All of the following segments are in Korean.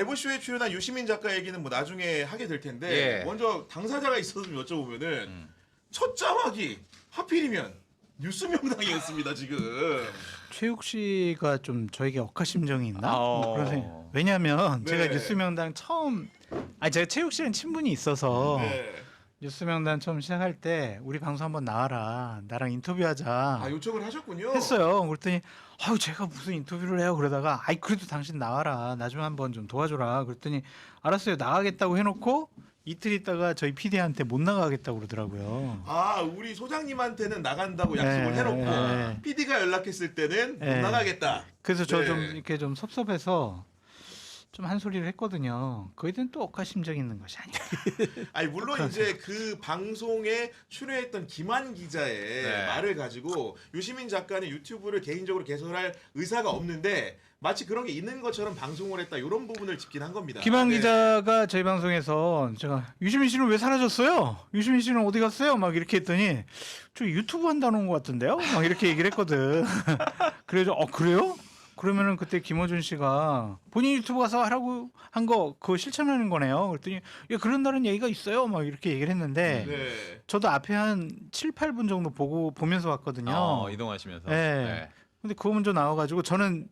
매부쇼에 출연한 유시민 작가 얘기는 뭐 나중에 하게 될 텐데 예. 먼저 당사자가 있어서 좀 여쭤보면은 첫 자막이 하필이면 뉴스명당이었습니다 지금. 최욱 씨가 좀 저에게 억하심정이 있나? 뭐 그런 생각. 어. 왜냐하면 네. 제가 뉴스명당 처음 제가 최욱 씨랑 친분이 있어서 네. 뉴스명당 처음 시작할 때 우리 방송 한번 나와라. 나랑 인터뷰하자. 아 요청을 하셨군요. 했어요. 그랬더니 아유 제가 무슨 인터뷰를 해요. 그러다가 아이 그래도 당신 나와라. 나 좀 한번 좀 도와줘라. 그랬더니 알았어요. 나가겠다고 해놓고 이틀 있다가 저희 PD한테 못 나가겠다고 그러더라고요. 아 우리 소장님한테는 나간다고 약속을 네, 해놓고 네. PD가 연락했을 때는 못 네. 나가겠다. 그래서 저 좀 네. 이렇게 좀 섭섭해서 좀 한 소리를 했거든요. 거기는 또 억하심정 있는 것이 아니야. 아니 물론 이제 그 방송에 출연했던 김한 기자의 네. 말을 가지고 유시민 작가는 유튜브를 개인적으로 개설할 의사가 없는데 마치 그런 게 있는 것처럼 방송을 했다 이런 부분을 짚긴 한 겁니다. 김한 네. 기자가 저희 방송에서 제가 유시민 씨는 왜 사라졌어요? 유시민 씨는 어디 갔어요? 막 이렇게 했더니 저 유튜브 한다는 것 같은데요? 막 이렇게 얘기를 했거든. 그래서 그래요? 그러면은 그때 김어준 씨가 본인 유튜브 가서 하라고 한 거 그거 실천하는 거네요. 그랬더니 예, 그런다는 얘기가 있어요. 막 이렇게 얘기를 했는데 네. 저도 앞에 한 7, 8분 정도 보면서 왔거든요. 이동하시면서. 네. 근데 그거 먼저 나와가지고 저는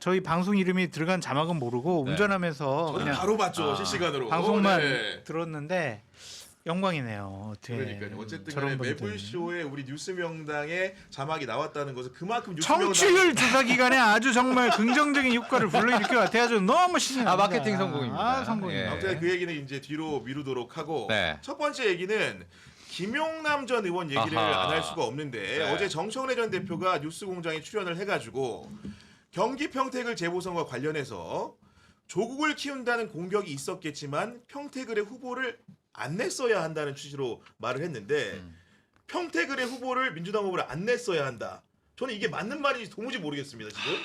저희 방송 이름이 들어간 자막은 모르고 네. 운전하면서 저는 그냥 바로 봤죠 실시간으로. 방송만 네. 들었는데 영광이네요. 어떻게 그러니까요. 어쨌든 저런 간에 분들. 매불쇼에 우리 뉴스명당의 자막이 나왔다는 것은 그만큼 뉴스명당 청취율 조사 기간에 아주 정말 긍정적인 효과를 불러일으킬 것 같아요. 너무 신이 납니다. 마케팅 성공입니다. 아, 성공이에요. 예. 아무튼 그 얘기는 이제 뒤로 미루도록 하고 네. 첫 번째 얘기는 김용남 전 의원 얘기를 아하. 안 할 수가 없는데 네. 어제 정청래 전 대표가 뉴스공장에 출연을 해가지고 경기 평택을 재보선과 관련해서 조국을 키운다는 공격이 있었겠지만 평택을의 후보를 안 냈어야 한다는 취지로 말을 했는데 평택을의 후보를 민주당 후보를 안 냈어야 한다. 저는 이게 맞는 말인지 도무지 모르겠습니다 지금.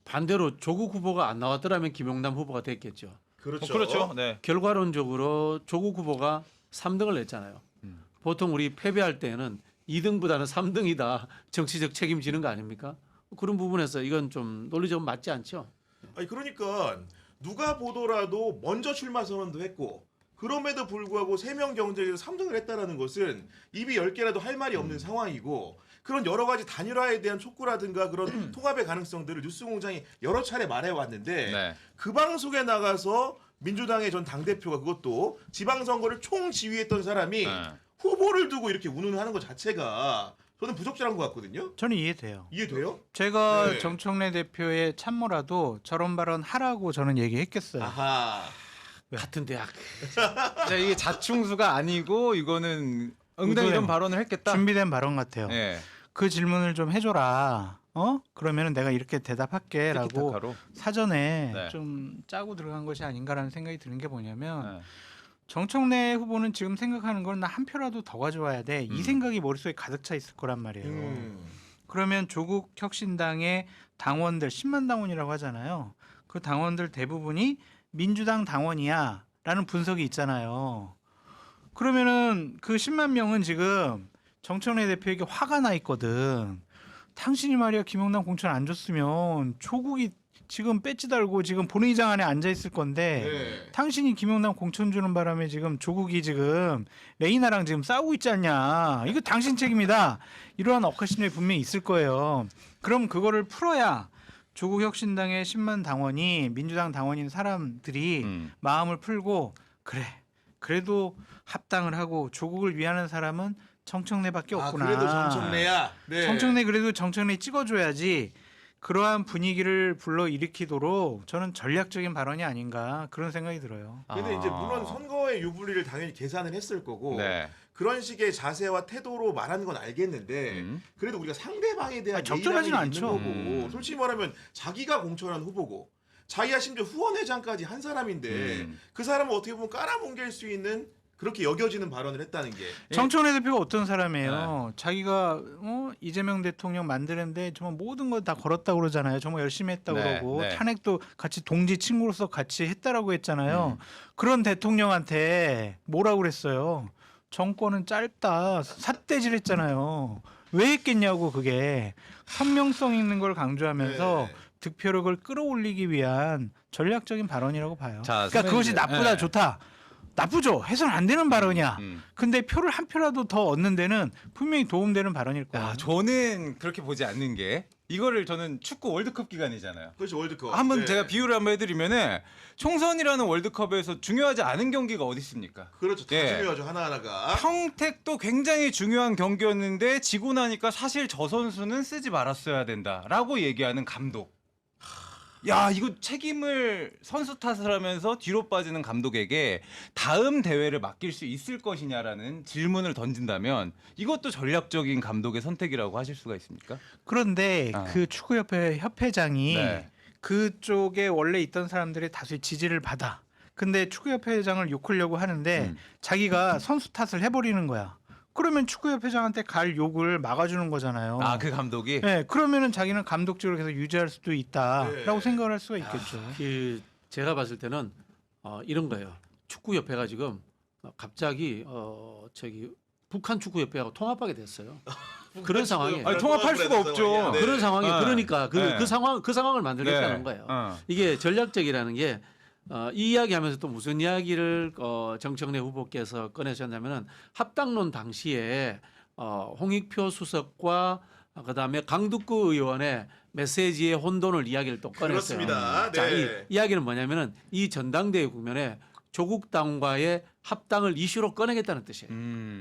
반대로 조국 후보가 안 나왔더라면 김용남 후보가 됐겠죠. 그렇죠. 그렇죠. 네. 결과론적으로 조국 후보가 3등을 냈잖아요. 보통 우리 패배할 때는 2등보다는 3등이다 정치적 책임지는 거 아닙니까? 그런 부분에서 이건 좀 논리적으로 맞지 않죠. 아니 그러니까 누가 보더라도 먼저 출마 선언도 했고 그럼에도 불구하고 3명 경쟁에서 3등을 했다라는 것은 입이 10개라도 할 말이 없는 상황이고 그런 여러 가지 단일화에 대한 촉구라든가 그런 통합의 가능성들을 뉴스공장이 여러 차례 말해왔는데 네. 그 방송에 나가서 민주당의 전 당대표가 그것도 지방선거를 총지휘했던 사람이 네. 후보를 두고 이렇게 운운하는 것 자체가 저는 부적절한 것 같거든요. 저는 이해돼요. 이해돼요? 제가 네. 정청래 대표의 참모라도 저런 발언 하라고 저는 얘기했겠어요. 아하. 같은 대학. 자, 이게 자충수가 아니고 이거는 응당 이런 의도된 발언을 했겠다. 준비된 발언 같아요. 예. 그 질문을 좀 해줘라. 그러면은 내가 이렇게 대답할게라고 티키타카로. 사전에 네. 좀 짜고 들어간 것이 아닌가라는 생각이 드는 게 뭐냐면 네. 정청래 후보는 지금 생각하는 건 나 한 표라도 더 가져와야 돼. 이 생각이 머릿속에 가득 차 있을 거란 말이에요. 그러면 조국 혁신당의 당원들 10만 당원이라고 하잖아요. 그 당원들 대부분이 민주당 당원이야 라는 분석이 있잖아요. 그러면은 그 10만 명은 지금 정청래 대표에게 화가 나 있거든. 당신이 말이야 김용남 공천 안 줬으면 조국이 지금 배지 달고 지금 본회의장 안에 앉아 있을 건데 네. 당신이 김용남 공천 주는 바람에 지금 조국이 지금 레이나랑 지금 싸우고 있지 않냐. 이거 당신 책임이다. 이러한 억하심이 분명히 있을 거예요. 그럼 그거를 풀어야 조국 혁신당의 10만 당원이 민주당 당원인 사람들이 마음을 풀고 그래. 그래도 합당을 하고 조국을 위하는 사람은 정청래밖에 없구나. 그래도 정청래야. 네. 정청래 그래도 정청래 찍어줘야지. 그러한 분위기를 불러일으키도록 저는 전략적인 발언이 아닌가 그런 생각이 들어요. 근데 이제 물론 선거의 유불리를 당연히 계산을 했을 거고 네. 그런 식의 자세와 태도로 말하는 건 알겠는데 그래도 우리가 상대방에 대한 적절하진 예의라는 게 않죠. 있는 거고 솔직히 말하면 자기가 공천한 후보고 자기가 심지어 후원회장까지 한 사람인데 그 사람을 어떻게 보면 깔아뭉갤 수 있는 그렇게 여겨지는 발언을 했다는 게 정청래 대표가 어떤 사람이에요? 자기가 이재명 대통령 만드는데 정말 모든 걸 다 걸었다고 그러잖아요. 정말 열심히 했다고 네, 그러고 네. 탄핵도 같이 동지 친구로서 같이 했다라고 했잖아요. 그런 대통령한테 뭐라고 그랬어요? 정권은 짧다. 삿대질했잖아요. 왜 했겠냐고 그게 선명성 있는 걸 강조하면서 네. 득표력을 끌어올리기 위한 전략적인 발언이라고 봐요. 자, 그러니까 그것이 선배님, 나쁘다 네. 좋다. 나쁘죠. 해서는 안 되는 발언이야. 근데 표를 한 표라도 더 얻는 데는 분명히 도움되는 발언일 거예요. 저는 그렇게 보지 않는 게 이거를 저는 축구 월드컵 기간이잖아요. 그렇죠 월드컵. 한번 네. 제가 비유를 한번 해드리면은 총선이라는 월드컵에서 중요하지 않은 경기가 어디 있습니까? 그렇죠 다 예. 중요하죠 하나하나가. 평택도 굉장히 중요한 경기였는데 지고 나니까 사실 저 선수는 쓰지 말았어야 된다라고 얘기하는 감독. 야 이거 책임을 선수 탓을 하면서 뒤로 빠지는 감독에게 다음 대회를 맡길 수 있을 것이냐라는 질문을 던진다면 이것도 전략적인 감독의 선택이라고 하실 수가 있습니까? 그런데 아. 그 축구협회 협회장이 네. 그쪽에 원래 있던 사람들의 다수의 지지를 받아. 근데 축구협회장을 욕하려고 하는데 자기가 선수 탓을 해버리는 거야. 그러면 축구협회장한테 갈 욕을 막아주는 거잖아요. 그 감독이 네, 그러면은 자기는 감독직을 계속 유지할 수도 있다라고 네. 생각을 할 수가 있겠죠. 그 제가 봤을 때는 이런 거예요. 축구협회가 지금 갑자기 저기 북한 축구협회하고 통합하게 됐어요. 그런 상황에 아니, 통합할 수가 없죠. 네. 그런 상황에 네. 그러니까 네. 그 상황을 만들겠다는 네. 거예요. 이게 전략적이라는 게 이 이야기하면서 또 무슨 이야기를 정청래 후보께서 꺼내셨냐면은 합당론 당시에 홍익표 수석과 그다음에 강두구 의원의 메시지의 혼돈을 이야기를 또 꺼냈어요. 그렇습니다. 자, 네. 이 이야기는 뭐냐면은 이 전당대회 국면에 조국 당과의 합당을 이슈로 꺼내겠다는 뜻이에요.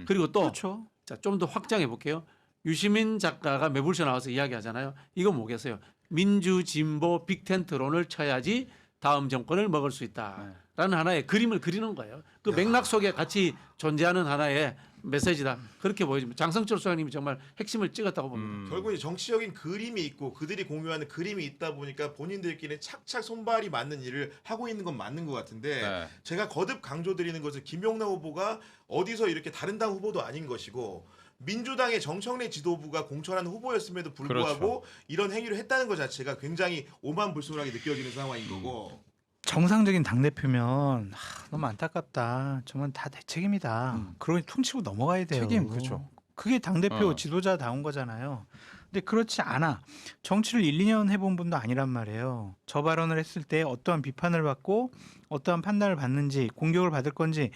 그리고 또 그렇죠. 자, 좀 더 확장해 볼게요. 유시민 작가가 매불쇼 나와서 이야기하잖아요. 이거 뭐겠어요? 민주 진보 빅텐트론을 쳐야지 다음 정권을 먹을 수 있다라는 하나의 그림을 그리는 거예요. 그 맥락 속에 같이 존재하는 하나의 메시지다. 그렇게 보여집니다. 장성철 소장님이 정말 핵심을 찍었다고 봅니다. 결국 이제 정치적인 그림이 있고 그들이 공유하는 그림이 있다 보니까 본인들끼리 착착 손발이 맞는 일을 하고 있는 건 맞는 것 같은데 네. 제가 거듭 강조드리는 것은 김용남 후보가 어디서 이렇게 다른 당 후보도 아닌 것이고 민주당의 정청래 지도부가 공천한 후보였음에도 불구하고 그렇죠. 이런 행위를 했다는 것 자체가 굉장히 오만불손하게 느껴지는 상황인 거고 정상적인 당대표면 너무 안타깝다. 정말 다 내 책임이다. 그러니 퉁치고 넘어가야 돼요. 책임, 그렇죠. 그게 당대표 어. 지도자다운 거잖아요. 근데 그렇지 않아. 정치를 1, 2년 해본 분도 아니란 말이에요. 저 발언을 했을 때 어떠한 비판을 받고 어떠한 판단을 받는지 공격을 받을 건지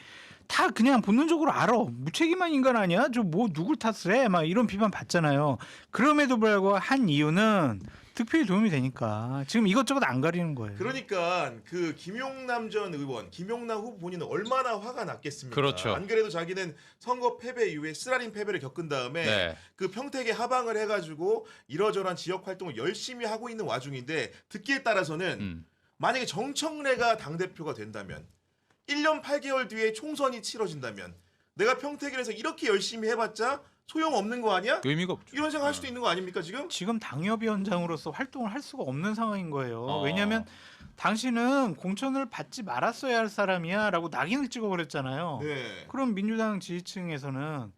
다 그냥 본능적으로 알아. 무책임한 인간 아니야? 저 뭐 누굴 탓을 해? 막 이런 비판 받잖아요. 그럼에도 불구하고 한 이유는 득표에 도움이 되니까 지금 이것저것 안 가리는 거예요. 그러니까 그 김용남 전 의원, 김용남 후보 본인은 얼마나 화가 났겠습니까? 그렇죠. 안 그래도 자기는 선거 패배 이후에 쓰라린 패배를 겪은 다음에 네. 그 평택에 하방을 해가지고 이러저러한 지역 활동을 열심히 하고 있는 와중인데 듣기에 따라서는 만약에 정청래가 당대표가 된다면 1년 8개월 뒤에 총선이 치러진다면 내가 평택에서 이렇게 열심히 해봤자 소용없는 거 아니야? 의미가 없죠. 이런 생각할 수도 있는 거 아닙니까 지금? 지금 당협위원장으로서 활동을 할 수가 없는 상황인 거예요. 어. 왜냐하면 당신은 공천을 받지 말았어야 할 사람이야라고 낙인을 찍어버렸잖아요. 네. 그럼 민주당 지지층에서는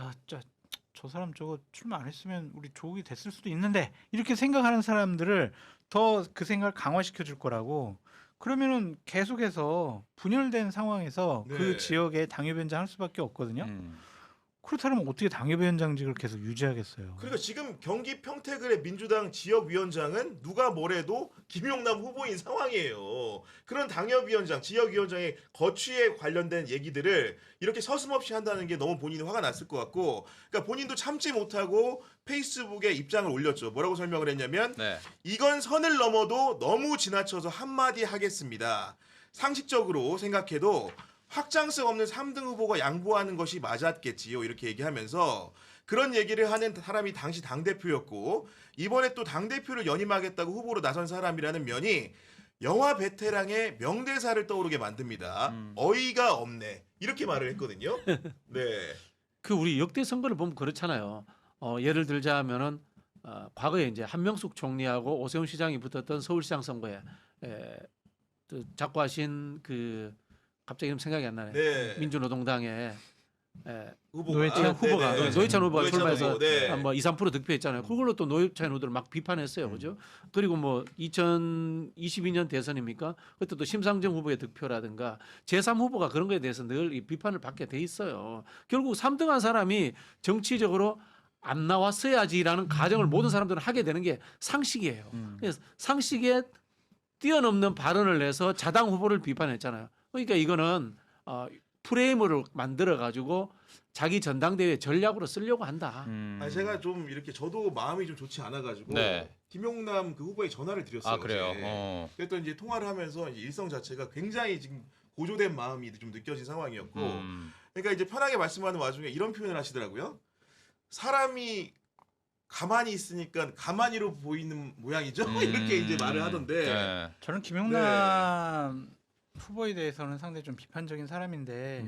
야, 저 사람 저거 출마 안 했으면 우리 조국이 됐을 수도 있는데 이렇게 생각하는 사람들을 더 그 생각을 강화시켜 줄 거라고. 그러면은 계속해서 분열된 상황에서 네. 그 지역에 당협위원장 할 수밖에 없거든요. 그렇다면 어떻게 당협위원장직을 계속 유지하겠어요? 그러니까 지금 경기 평택을의 민주당 지역위원장은 누가 뭐래도 김용남 후보인 상황이에요. 그런 당협위원장, 지역위원장의 거취에 관련된 얘기들을 이렇게 서슴없이 한다는 게 너무 본인이 화가 났을 것 같고, 그러니까 본인도 참지 못하고 페이스북에 입장을 올렸죠. 뭐라고 설명을 했냐면 네. 이건 선을 넘어도 너무 지나쳐서 한마디 하겠습니다. 상식적으로 생각해도 확장성 없는 3등 후보가 양보하는 것이 맞았겠지요. 이렇게 얘기하면서 그런 얘기를 하는 사람이 당시 당대표였고 이번에 또 당대표를 연임하겠다고 후보로 나선 사람이라는 면이 영화 베테랑의 명대사를 떠오르게 만듭니다. 어이가 없네. 이렇게 말을 했거든요. 네. 그 우리 역대 선거를 보면 그렇잖아요. 예를 들자면은 과거에 이제 한명숙 총리하고 오세훈 시장이 붙었던 서울시장 선거에 작고하신 그 갑자기 이름 생각이 안 나네. 네. 민주노동당의 노회찬 후보가 네, 네. 노회찬 후보가 노회찬 출마해서 후보, 네. 뭐 2, 3% 득표했잖아요. 그걸로 또 노회찬 후보를 막 비판했어요, 그죠? 그리고 뭐 2022년 대선입니까? 그때 또 심상정 후보의 득표라든가 제3 후보가 그런 거에 대해서 늘 이 비판을 받게 돼 있어요. 결국 3등한 사람이 정치적으로 안 나왔어야지라는 가정을 모든 사람들은 하게 되는 게 상식이에요. 그래서 상식에 뛰어넘는 발언을 해서 자당 후보를 비판했잖아요. 그러니까 이거는 프레임을 만들어 가지고 자기 전당대회 전략으로 쓰려고 한다. 아니, 제가 좀 이렇게 저도 마음이 좀 좋지 않아가지고 네. 김용남 그 후보에 전화를 드렸어요. 아 그래요. 어제. 그랬더니 이제 통화를 하면서 이제 일성 자체가 굉장히 지금 고조된 마음이 좀 느껴진 상황이었고, 그러니까 이제 편하게 말씀하는 와중에 이런 표현을 하시더라고요. 사람이 가만히 있으니까 가만히로 보이는 모양이죠. 이렇게 이제 말을 하던데. 네. 저는 김용남 후보에 대해서는 상당히 좀 비판적인 사람인데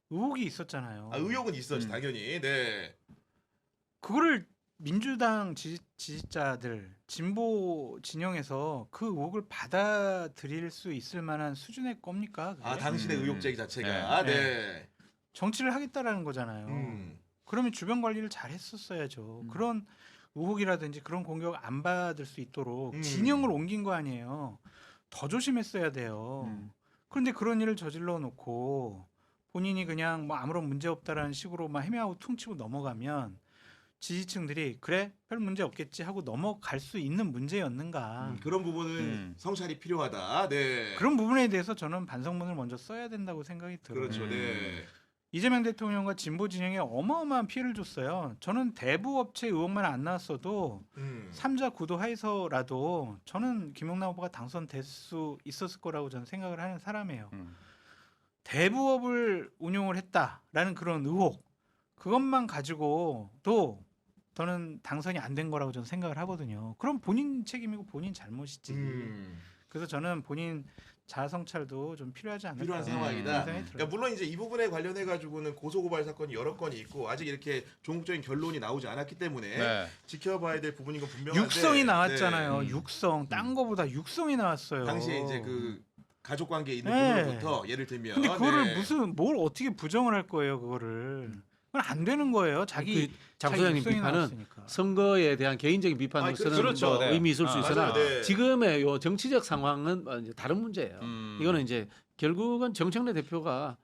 의혹이 있었잖아요. 아, 의혹은 있었지 당연히. 네. 그거를 민주당 지지자들 진보 진영에서 그 의혹을 받아들일 수 있을 만한 수준의 겁니까? 그게? 아 당신의 의혹 제기 자체가. 네. 네. 정치를 하겠다라는 거잖아요. 그러면 주변 관리를 잘 했었어야죠. 그런 의혹이라든지 그런 공격 안 받을 수 있도록 진영을 옮긴 거 아니에요. 더 조심했어야 돼요. 그런데 그런 일을 저질러 놓고 본인이 그냥 뭐 아무런 문제 없다라는 식으로 막 헤매하고 퉁치고 넘어가면 지지층들이 그래 별 문제 없겠지 하고 넘어갈 수 있는 문제였는가. 그런 부분은 성찰이 필요하다. 네. 그런 부분에 대해서 저는 반성문을 먼저 써야 된다고 생각이 들어요. 그렇죠. 네. 이재명 대통령과 진보 진영에 어마어마한 피해를 줬어요. 저는 대부 업체 의혹만 안 나왔어도 3자 구도 하에서라도 저는 김용남 후보가 당선될 수 있었을 거라고 저는 생각을 하는 사람이에요. 대부업을 운용을 했다라는 그런 의혹 그것만 가지고도 저는 당선이 안 된 거라고 저는 생각을 하거든요. 그럼 본인 책임이고 본인 잘못이지. 그래서 저는 본인 자아성찰도 좀 필요하지 않을까. 필요한 상황이다. 그런 생각이 들어요. 그러니까 물론 이제 이 부분에 관련해 가지고는 고소고발 사건이 여러 건이 있고 아직 이렇게 종국적인 결론이 나오지 않았기 때문에 네. 지켜봐야 될 부분인 건 분명한데. 육성이 나왔잖아요. 네. 육성. 딴 거보다 육성이 나왔어요. 당시에 이제 그 가족 관계에 있는 네. 분으로부터 예를 들면. 근데 그거를 네. 뭘 어떻게 부정을 할 거예요, 그거를. 그건 안 되는 거예요. 자기 장 자기 소장님 육성이 비판은 나왔으니까. 선거에 대한 개인적인 비판으로서는 그렇죠. 뭐 네. 의미 있을 수 아, 있으나 맞아요. 네. 지금의 요 정치적 상황은 이제 다른 문제예요. 이거는 이제 결국은 정청래 대표가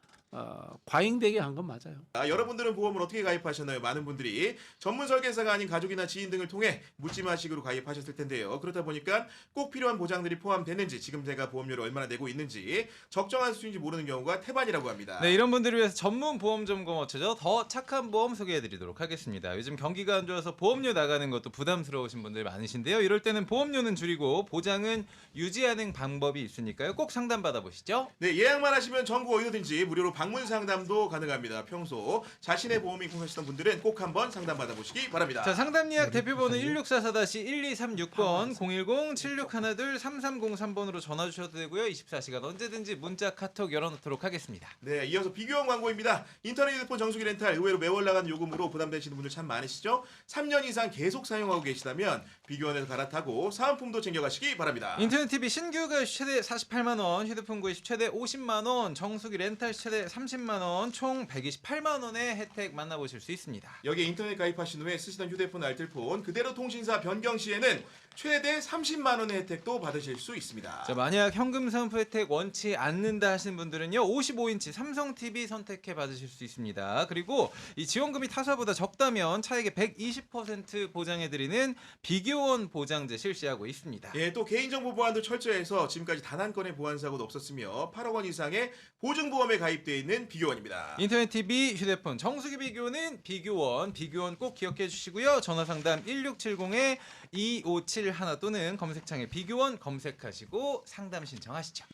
과잉되게 한 건 맞아요. 여러분들은 보험을 어떻게 가입하셨나요? 많은 분들이 전문 설계사가 아닌 가족이나 지인 등을 통해 묻지마식으로 가입하셨을 텐데요. 그렇다 보니까 꼭 필요한 보장들이 포함되는지 지금 제가 보험료를 얼마나 내고 있는지 적정한 수준인지 모르는 경우가 태반이라고 합니다. 네, 이런 분들을 위해서 전문 보험 점검 업체죠. 더 착한 보험 소개해드리도록 하겠습니다. 요즘 경기가 안 좋아서 보험료 나가는 것도 부담스러우신 분들 많으신데요. 이럴 때는 보험료는 줄이고 보장은 유지하는 방법이 있으니까요. 꼭 상담 받아보시죠. 네, 예약만 하시면 전국 어디든지 무료로 방문 상담도 가능합니다. 평소 자신의 보험이 궁금하시던 분들은 꼭 한번 상담 받아보시기 바랍니다. 자, 상담 예약 대표번호 1644-12360 010-7612-3303번으로 전화 주셔도 되고요. 24시간 언제든지 문자 카톡 열어놓도록 하겠습니다. 네, 이어서 비교원 광고입니다. 인터넷 휴대폰 정수기 렌탈 의외로 매월 나가는 요금으로 부담되시는 분들 참 많으시죠? 3년 이상 계속 사용하고 계시다면 비교원에서 갈아타고 사은품도 챙겨가시기 바랍니다. 인터넷 TV 신규 가입 최대 48만 원, 휴대폰 구입 최대 50만 원, 정수기 렌탈 최대 30만 원, 총 128만 원의 혜택 만나보실 수 있습니다. 여기에 인터넷 가입하신 후에 쓰시던 휴대폰 알뜰폰 그대로 통신사 변경 시에는 최대 30만 원의 혜택도 받으실 수 있습니다. 자, 만약 현금 사은품 혜택 원치 않는다 하시는 분들은요, 55인치 삼성 TV 선택해 받으실 수 있습니다. 그리고 이 지원금이 타사보다 적다면 차액의 120% 보장해드리는 비교원 보장제 실시하고 있습니다. 예, 또 개인정보 보안도 철저해서 지금까지 단 한 건의 보안 사고도 없었으며 8억 원 이상의 보증보험에 가입되어 있는 비교원입니다. 인터넷 TV, 휴대폰, 정수기 비교는 비교원 꼭 기억해 주시고요. 전화 상담 1670-2571 또는 검색창에 비교원 검색하시고 상담 신청하시죠.